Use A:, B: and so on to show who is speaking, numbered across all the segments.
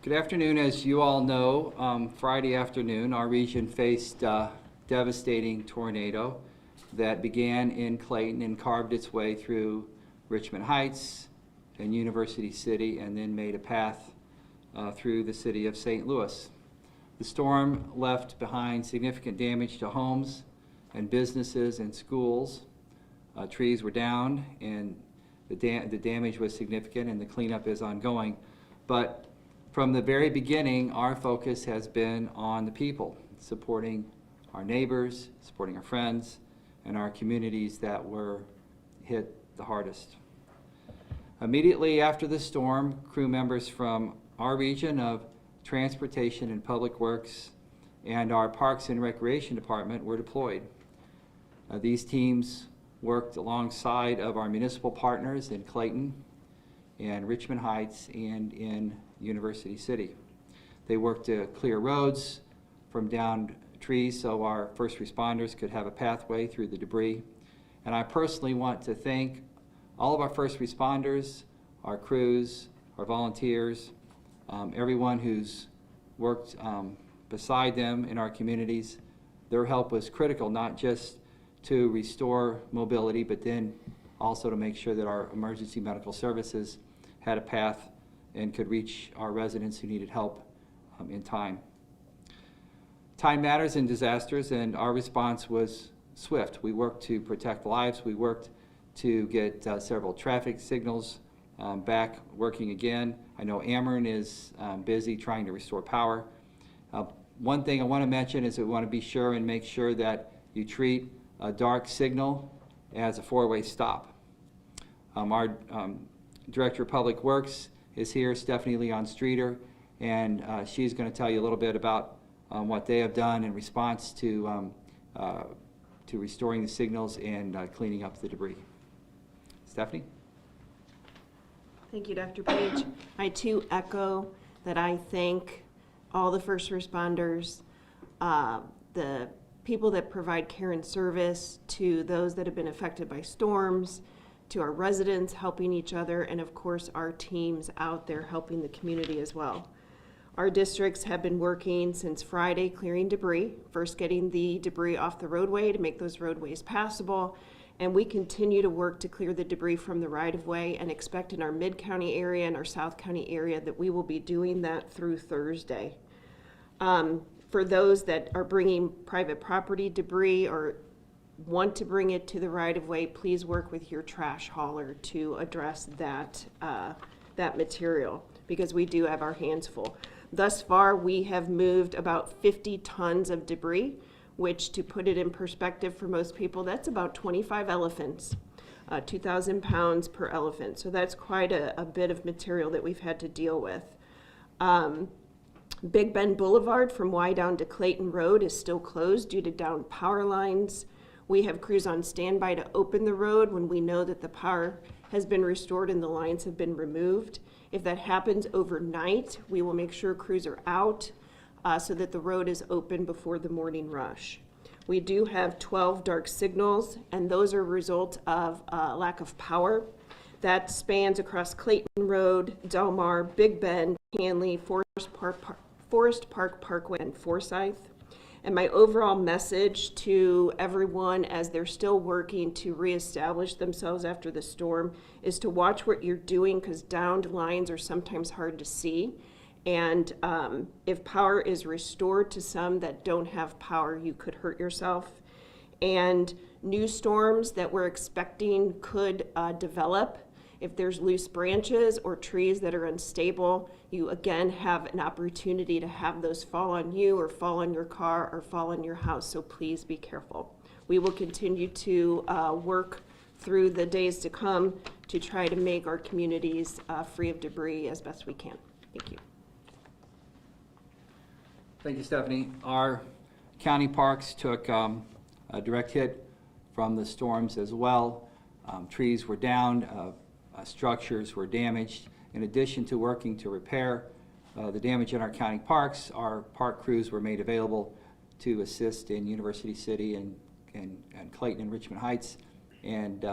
A: Good afternoon. As you all know, Friday afternoon, our region faced a devastating tornado that began in Clayton and carved its way through Richmond Heights and University City, and then made a path through the city of St. Louis. The storm left behind significant damage to homes and businesses and schools. Trees were down, and the damage was significant, and the cleanup is ongoing. But from the very beginning, our focus has been on the people, supporting our neighbors, supporting our friends, and our communities that were hit the hardest. Immediately after the storm, crew members from our region of Transportation and Public Works and our Parks and Recreation Department were deployed. These teams worked alongside of our municipal partners in Clayton and Richmond Heights and in University City. They worked to clear roads from downed trees so our first responders could have a pathway through the debris. And I personally want to thank all of our first responders, our crews, our volunteers, everyone who's worked beside them in our communities. Their help was critical, not just to restore mobility, but then also to make sure that our emergency medical services had a path and could reach our residents who needed help in time. Time matters in disasters, and our response was swift. We worked to protect lives. We worked to get several traffic signals back working again. I know Ameren is busy trying to restore power. One thing I want to mention is that we want to be sure and make sure that you treat a dark signal as a four-way stop. Our Director of Public Works is here, Stephanie Leon Streeter, and she's going to tell you a little bit about what they have done in response to restoring the signals and cleaning up the debris. Stephanie?
B: Thank you, Dr. Page. I too echo that I thank all the first responders, the people that provide care and service to those that have been affected by storms, to our residents helping each other, and of course our teams out there helping the community as well. Our districts have been working since Friday clearing debris, first getting the debris off the roadway to make those roadways passable, and we continue to work to clear the debris from the right-of-way and expect in our mid-county area and our South County area that we will be doing that through Thursday. For those that are bringing private property debris or want to bring it to the right-of-way, please work with your trash hauler to address that, that material, because we do have our hands full. Thus far, we have moved about 50 tons of debris, which, to put it in perspective for most people, that's about 25 elephants, 2,000 pounds per elephant. So that's quite a bit of material that we've had to deal with. Big Bend Boulevard from Wydown to Clayton Road is still closed due to downed power lines. We have crews on standby to open the road when we know that the power has been restored and the lines have been removed. If that happens overnight, we will make sure crews are out so that the road is open before the morning rush. We do have 12 dark signals, and those are a result of lack of power. That spans across Clayton Road, Del Mar, Big Bend, Hanley, Forest Park Parkway, and Forsyth. And my overall message to everyone as they're still working to reestablish themselves after the storm is to watch what you're doing, because downed lines are sometimes hard to see. And if power is restored to some that don't have power, you could hurt yourself. And new storms that we're expecting could develop. If there's loose branches or trees that are unstable, you again have an opportunity to have those fall on you or fall on your car or fall on your house, so please be careful. We will continue to work through the days to come to try to make our communities free of debris as best we can. Thank you.
A: Thank you, Stephanie. Our county parks took a direct hit from the storms as well. Trees were downed. Structures were damaged. In addition to working to repair the damage in our county parks, our park crews were made available to assist in University City and Clayton and Richmond Heights. And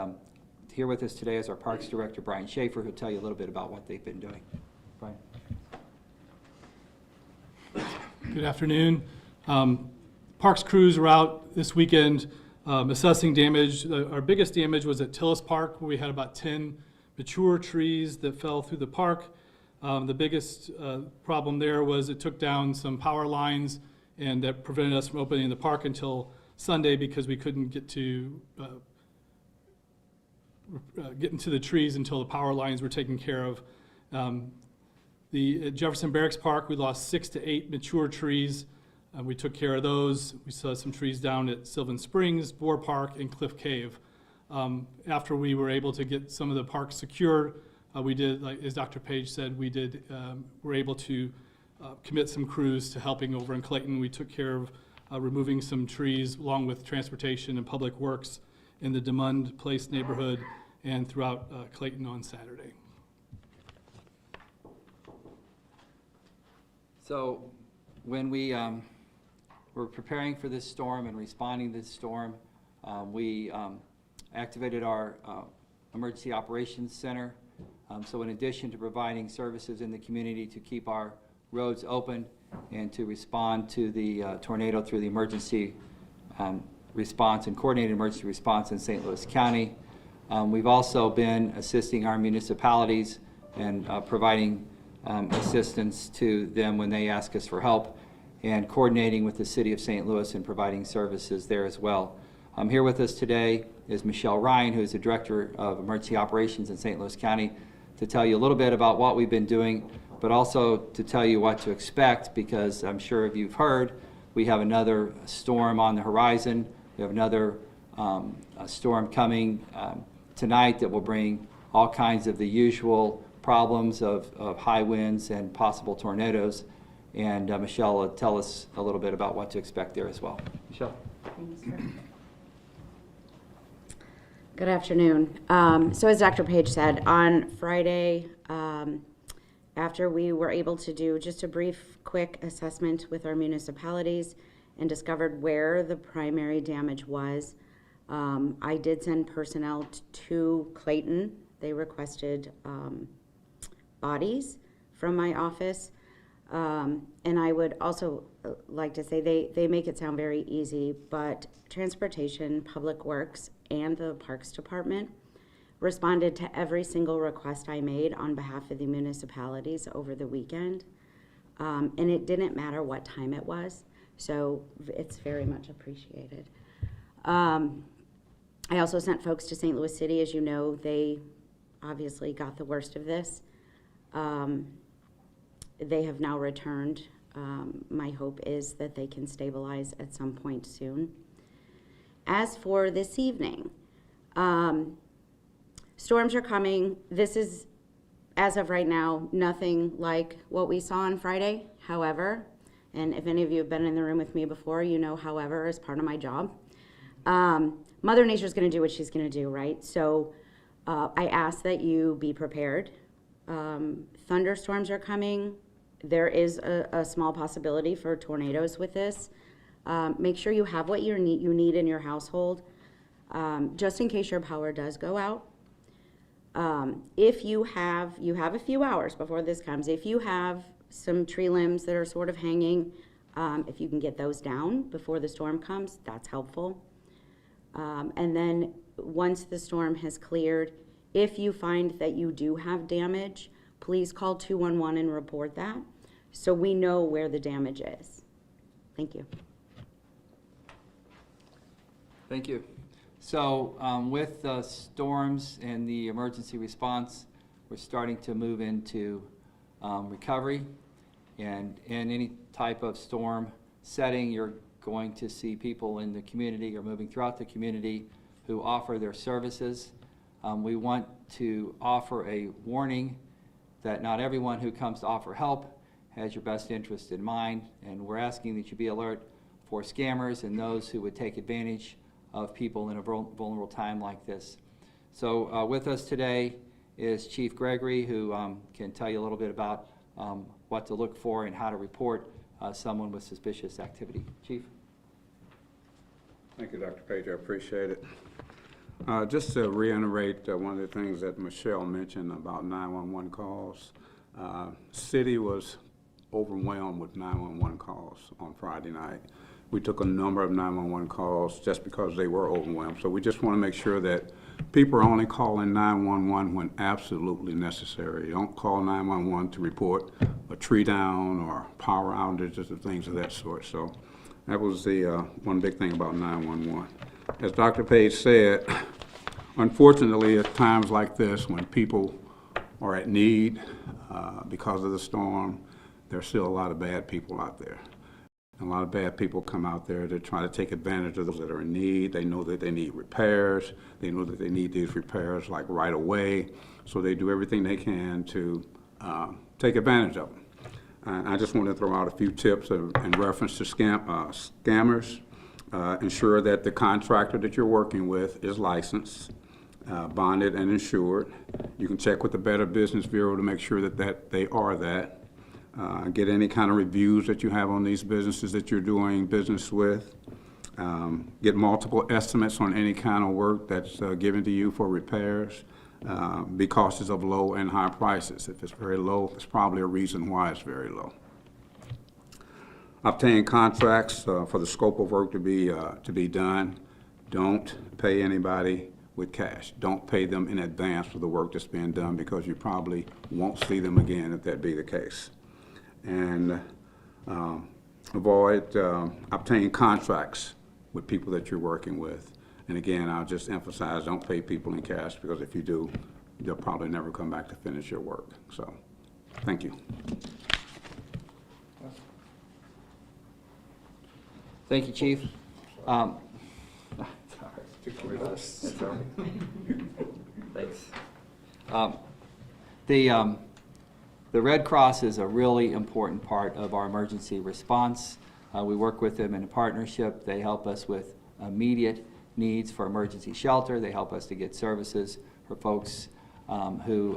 A: here with us today is our Parks Director, Brian Schaefer, who'll tell you a little bit about what they've been doing. Brian.
C: Good afternoon. Parks crews are out this weekend assessing damage. Our biggest damage was at Tillis Park, where we had about 10 mature trees that fell through the park. The biggest problem there was it took down some power lines, and that prevented us from opening the park until Sunday because we couldn't get into the trees until the power lines were taken care of. At Jefferson Barracks Park, we lost 6 to 8 mature trees. We took care of those. We saw some trees down at Sylvan Springs, Boar Park, and Cliff Cave. After we were able to get some of the parks secured, we did, like as Dr. Page said, were able to commit some crews to helping over in Clayton. We took care of removing some trees along with transportation and public works in the DeMund Place neighborhood and throughout Clayton on Saturday.
A: So when we were preparing for this storm and responding to this storm, we activated our Emergency Operations Center. So in addition to providing services in the community to keep our roads open and to respond to the tornado through the emergency response and coordinated emergency response in St. Louis County, we've also been assisting our municipalities and providing assistance to them when they ask us for help, and coordinating with the City of St. Louis and providing services there as well. Here with us today is Michelle Ryan, who is the Director of Emergency Operations in St. Louis County, to tell you a little bit about what we've been doing, but also to tell you what to expect, because I'm sure if you've heard, we have another storm on the horizon. We have another storm coming tonight that will bring all kinds of the usual problems of high winds and possible tornadoes. And Michelle will tell us a little bit about what to expect there as well. Michelle.
D: Thank you, sir. Good afternoon. So as Dr. Page said, on Friday, after we were able to do just a brief, quick assessment with our municipalities and discovered where the primary damage was, I did send personnel to Clayton. They requested bodies from my office. And I would also like to say they make it sound very easy, but Transportation, Public Works, and the Parks Department responded to every single request I made on behalf of the municipalities over the weekend. And it didn't matter what time it was, so it's very much appreciated. I also sent folks to St. Louis City. As you know, they obviously got the worst of this. They have now returned. My hope is that they can stabilize at some point soon. As for this evening, storms are coming. This is, as of right now, nothing like what we saw on Friday. However, and if any of you have been in the room with me before, you know however is part of my job. Mother Nature's gonna do what she's gonna do, right? So I ask that you be prepared. Thunderstorms are coming. There is a small possibility for tornadoes with this. Make sure you have what you need in your household, just in case your power does go out. If you have a few hours before this comes, if you have some tree limbs that are sort of hanging, if you can get those down before the storm comes, that's helpful. And then once the storm has cleared, if you find that you do have damage, please call 211 and report that so we know where the damage is. Thank you.
A: Thank you. So with the storms and the emergency response, we're starting to move into recovery. And in any type of storm setting, you're going to see people in the community or moving throughout the community who offer their services. We want to offer a warning that not everyone who comes to offer help has your best interest in mind, and we're asking that you be alert for scammers and those who would take advantage of people in a vulnerable time like this. So with us today is Chief Gregory, who can tell you a little bit about what to look for and how to report someone with suspicious activity. Chief.
E: Thank you, Dr. Page. I appreciate it. Just to reiterate one of the things that Michelle mentioned about 911 calls, city was overwhelmed with 911 calls on Friday night. We took a number of 911 calls just because they were overwhelmed. So we just want to make sure that people are only calling 911 when absolutely necessary. Don't call 911 to report a tree down or power outages or things of that sort. So that was the one big thing about 911. As Dr. Page said, unfortunately, at times like this, when people are at need because of the storm, there's still a lot of bad people out there. A lot of bad people come out there to try to take advantage of those that are in need. They know that they need repairs. They know that they need these repairs like right away. So they do everything they can to take advantage of them. I just want to throw out a few tips in reference to scammers. Ensure that the contractor that you're working with is licensed, bonded, and insured. You can check with the Better Business Bureau to make sure that they are that. Get any kind of reviews that you have on these businesses that you're doing business with. Get multiple estimates on any kind of work that's given to you for repairs. Be cautious of low and high prices. If it's very low, there's probably a reason why it's very low. Obtain contracts for the scope of work to be done. Don't pay anybody with cash. Don't pay them in advance for the work that's being done because you probably won't see them again if that be the case. And obtain contracts with people that you're working with. And again, I'll just emphasize, don't pay people in cash because if you do, they'll probably never come back to finish your work. So, thank you.
A: Thank you, Chief. Thanks. The Red Cross is a really important part of our emergency response. We work with them in a partnership. They help us with immediate needs for emergency shelter. They help us to get services for folks who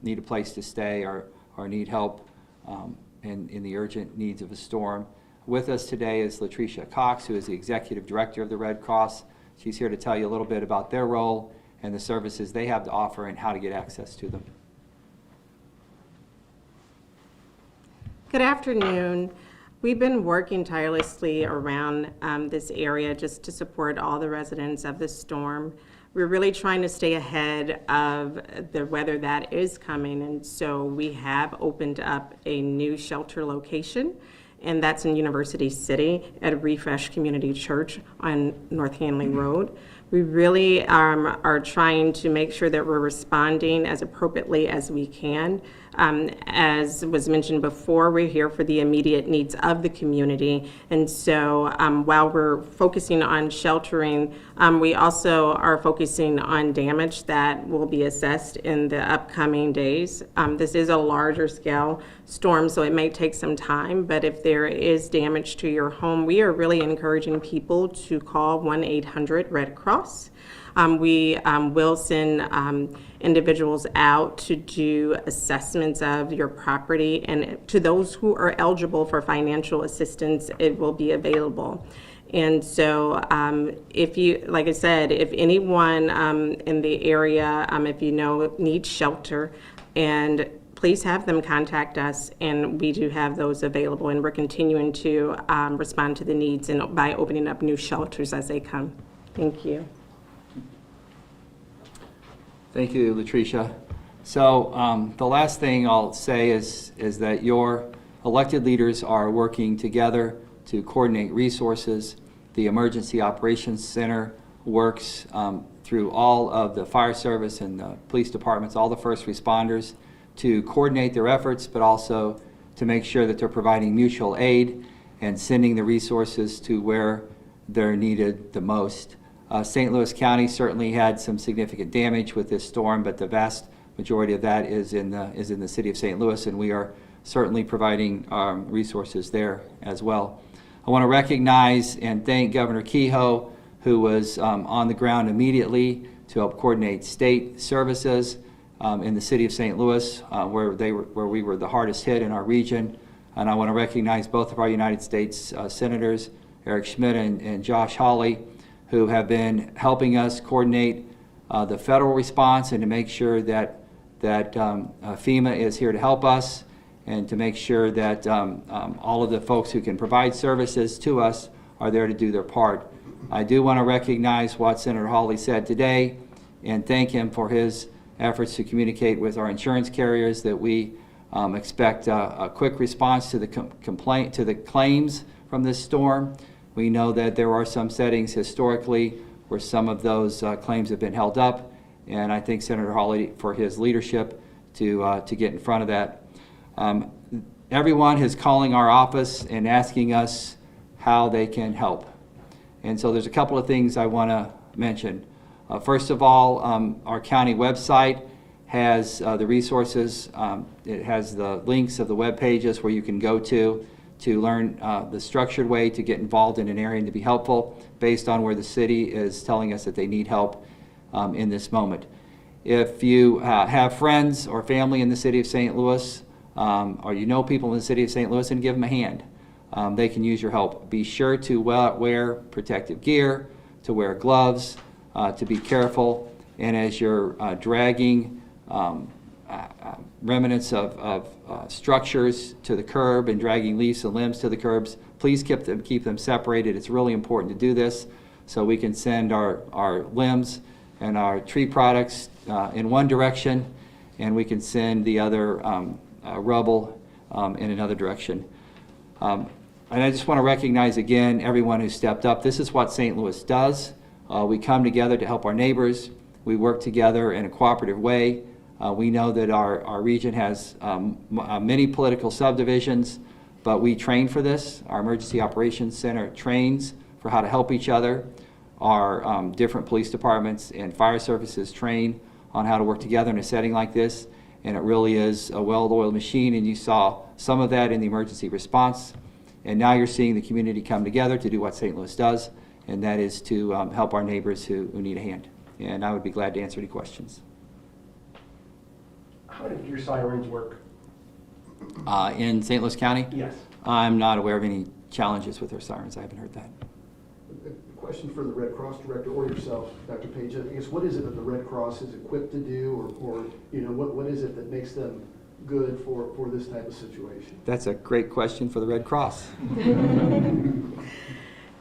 A: need a place to stay or need help in the urgent needs of a storm. With us today is Latricia Cox, who is the Executive Director of the Red Cross. She's here to tell you a little bit about their role and the services they have to offer and how to get access to them.
F: Good afternoon. We've been working tirelessly around this area just to support all the residents of the storm. We're really trying to stay ahead of the weather that is coming, and so we have opened up a new shelter location, and that's in University City at Refresh Community Church on North Hanley Road. We really are trying to make sure that we're responding as appropriately as we can. As was mentioned before, we're here for the immediate needs of the community. And so while we're focusing on sheltering, we also are focusing on damage that will be assessed in the upcoming days. This is a larger scale storm, so it may take some time, but if there is damage to your home, we are really encouraging people to call 1-800-RED-CROSS. We will send individuals out to do assessments of your property, and to those who are eligible for financial assistance, it will be available. And so if you, like I said, if anyone in the area, if you know, needs shelter, and please have them contact us, and we do have those available, and we're continuing to respond to the needs and by opening up new shelters as they come. Thank you.
A: Thank you, Latricia. So the last thing I'll say is that your elected leaders are working together to coordinate resources. The Emergency Operations Center works through all of the fire service and the police departments, all the first responders, to coordinate their efforts, but also to make sure that they're providing mutual aid and sending the resources to where they're needed the most. St. Louis County certainly had some significant damage with this storm, but the vast majority of that is in the city of St. Louis, and we are certainly providing resources there as well. I want to recognize and thank Governor Kehoe, who was on the ground immediately to help coordinate state services in the city of St. Louis, where we were the hardest hit in our region. And I want to recognize both of our United States senators, Eric Schmidt and Josh Hawley, who have been helping us coordinate the federal response and to make sure that FEMA is here to help us and to make sure that all of the folks who can provide services to us are there to do their part. I do want to recognize what Senator Hawley said today and thank him for his efforts to communicate with our insurance carriers that we expect a quick response to the claims from this storm. We know that there are some settings historically where some of those claims have been held up, and I thank Senator Hawley for his leadership to get in front of that. Everyone is calling our office and asking us how they can help. And so there's a couple of things I want to mention. First of all, our county website has the resources. It has the links of the web pages where you can go to learn the structured way to get involved in an area and to be helpful based on where the city is telling us that they need help in this moment. If you have friends or family in the city of St. Louis, or you know people in the city of St. Louis, and give them a hand. They can use your help. Be sure to wear protective gear, to wear gloves, to be careful, and as you're dragging remnants of structures to the curb and dragging leaves and limbs to the curbs, please keep them separated. It's really important to do this so we can send our limbs and our tree products in one direction, and we can send the other rubble in another direction. And I just want to recognize again everyone who stepped up. This is what St. Louis does. We come together to help our neighbors. We work together in a cooperative way. We know that our region has many political subdivisions, but we train for this. Our Emergency Operations Center trains for how to help each other. Our different police departments and fire services train on how to work together in a setting like this, and it really is a well-oiled machine, and you saw some of that in the emergency response. And now you're seeing the community come together to do what St. Louis does, and that is to help our neighbors who need a hand. And I would be glad to answer any questions.
G: How do your sirens work?
A: In St. Louis County?
G: Yes.
A: I'm not aware of any challenges with our sirens. I haven't heard that.
H: A question for the Red Cross director or yourself, Dr. Page. I guess what is it that the Red Cross is equipped to do, or you know, what is it that makes them good for this type of situation?
A: That's a great question for the Red Cross.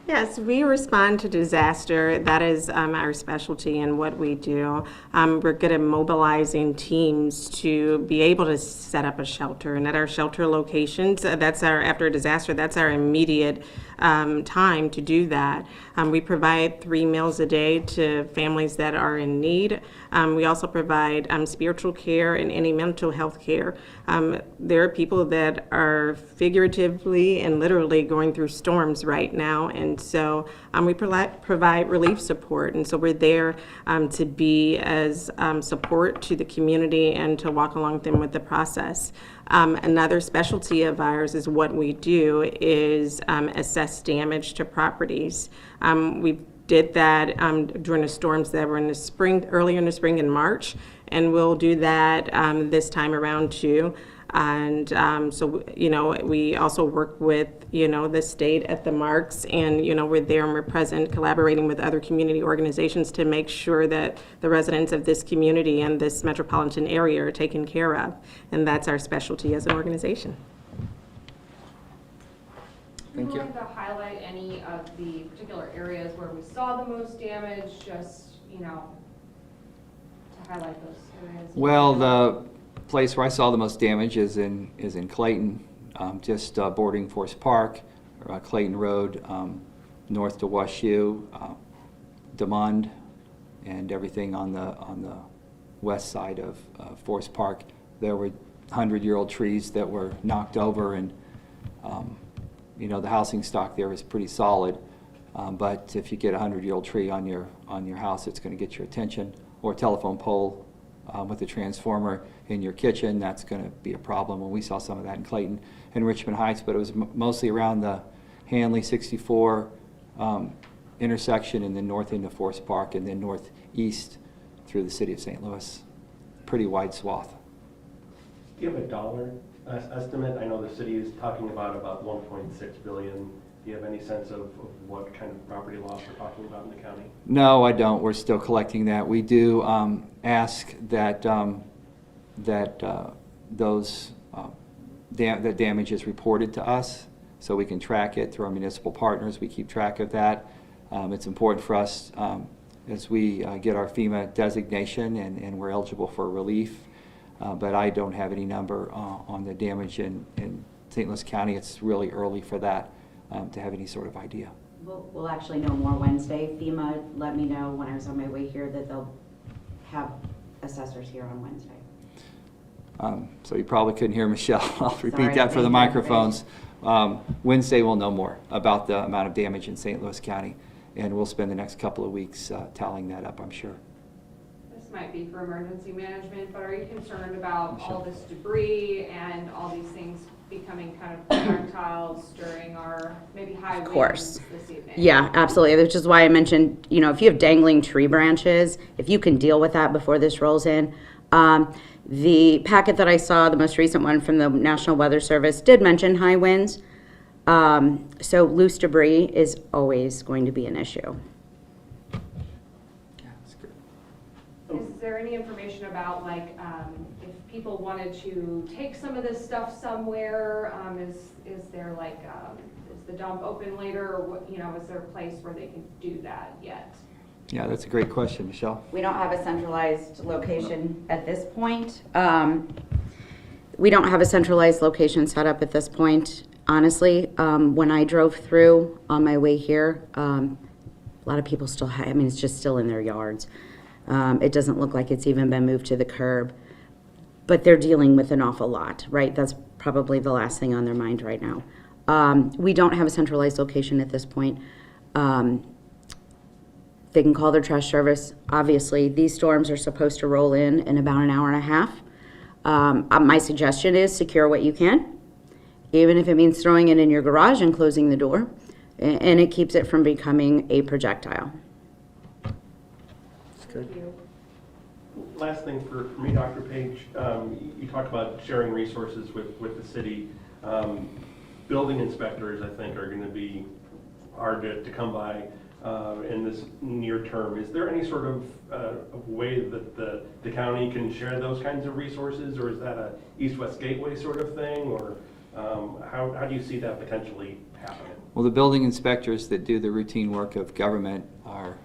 F: Yes, we respond to disaster. That is our specialty and what we do. We're good at mobilizing teams to be able to set up a shelter. And at our shelter locations, after a disaster, that's our immediate time to do that. We provide 3 meals a day to families that are in need. We also provide spiritual care and any mental health care. There are people that are figuratively and literally going through storms right now, and so we provide relief support, and so we're there to be as support to the community and to walk along with them with the process. Another specialty of ours is what we do is assess damage to properties. We did that during the storms that were in the spring, earlier in the spring in March, and we'll do that this time around too. And so, you know, we also work with, you know, the state at the marks, and, you know, we're there and we're present collaborating with other community organizations to make sure that the residents of this community and this metropolitan area are taken care of. And that's our specialty as an organization.
A: Thank you.
I: Would you like to highlight any of the particular areas where we saw the most damage, just, you know, to highlight those areas?
A: Well, the place where I saw the most damage is in Clayton, just bordering Forest Park, Clayton Road, north to WashU, DeMond, and everything on the west side of Forest Park. There were 100-year-old trees that were knocked over, and you know, the housing stock there is pretty solid. But if you get a 100-year-old tree on your house, it's going to get your attention. Or a telephone pole with a transformer in your kitchen, that's going to be a problem. When we saw some of that in Clayton and Richmond Heights, but it was mostly around the Hanley 64 intersection, and then north into Forest Park, and then northeast through the city of St. Louis. Pretty wide swath.
G: Do you have a dollar estimate? I know the city is talking about 1.6 billion. Do you have any sense of what kind of property loss we're talking about in the county?
A: No, I don't. We're still collecting that. We do the damage is reported to us, so we can track it through our municipal partners. We keep track of that. It's important for us as we get our FEMA designation and we're eligible for relief. But I don't have any number on the damage in St. Louis County. It's really early for that to have any sort of idea.
D: We'll actually know more Wednesday. FEMA let me know when I was on my way here that they'll have assessors here on Wednesday.
A: So you probably couldn't hear Michelle. I'll repeat
D: Sorry,
A: that for the
D: thank you.
A: microphones. Wednesday we'll know more about the amount of damage in St. Louis County, and we'll spend the next couple of weeks tallying that up, I'm sure.
I: This might be for emergency management, but are you concerned about all this debris and all these things becoming kind of projectiles during our maybe high winds
D: course.
I: this evening?
D: Yeah, absolutely, which is why I mentioned, you know, if you have dangling tree branches, if you can deal with that before this rolls in. The packet that I saw, the most recent one from the National Weather Service, did mention high winds. So loose debris is always going to be an issue.
A: Yeah, that's good.
I: Is there any information about, like, if people wanted to take some of this stuff somewhere, is there like, is the dump open later, or what, you know, is there a place where they can do that yet?
A: Yeah, that's a great question, Michelle.
D: We don't have a centralized location at this point. We don't have a centralized location set up at this point, honestly. When I drove through on my way here, a lot of people still have, I mean, it's just still in their yards. It doesn't look like it's even been moved to the curb. But they're dealing with an awful lot, right? That's probably the last thing on their mind right now. We don't have a centralized location at this point. They can call their trash service. Obviously, these storms are supposed to roll in about an hour and a half. My suggestion is secure what you can, even if it means throwing it in your garage and closing the door, and it keeps it from becoming a projectile.
I: Thank you.
G: Last thing for me, Dr. Page, you talked about sharing resources with the city. Building inspectors, I think, are going to be hard to come by in this near term. Is there any sort of way that the county can share those kinds of resources, or is that a east-west gateway sort of thing, or how do you see that potentially happening?
A: Well, the building inspectors that do the routine work of government are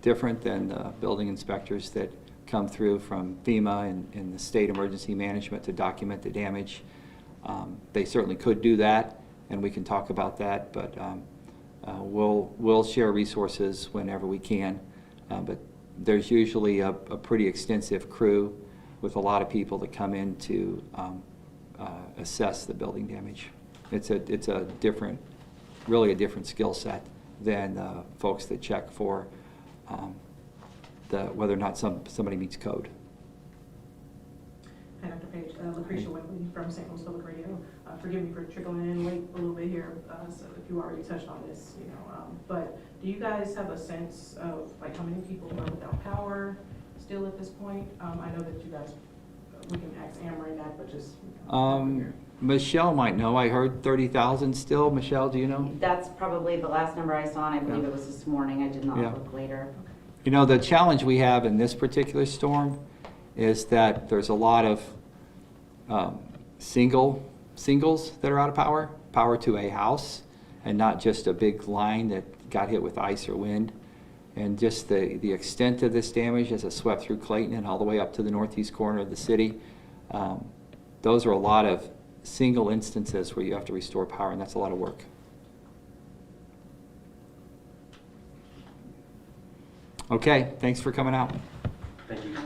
A: different than the building inspectors that come through from FEMA and the state emergency management to document the damage. They certainly could do that, and we can talk about that, but we'll share resources whenever we can. But there's usually a pretty extensive crew with a lot of people that come in to assess the building damage. It's a different, really a different skill set than folks that check for whether or not somebody meets code.
J: Hi, Dr. Page. Lucretia Wickley from St. Louis Public Radio. Forgive me for trickling in late a little bit here, so if you already touched on this, you know, but do you guys have a sense of like how many people are without power still at this point? I know that you guys, we can ask Amory that, but just.
A: Michelle might know. I heard 30,000 still. Michelle, do you know?
D: That's probably the last number I saw, and I believe it was this morning. I did not
A: Yeah.
D: look later.
A: You know, the challenge we have in this particular storm is that there's a lot of singles that are out of power to a house, and not just a big line that got hit with ice or wind. And just the extent of this damage as it swept through Clayton and all the way up to the northeast corner of the city, those are a lot of single instances where you have to restore power, and that's a lot of work. Okay, thanks for coming out.
G: Thank you.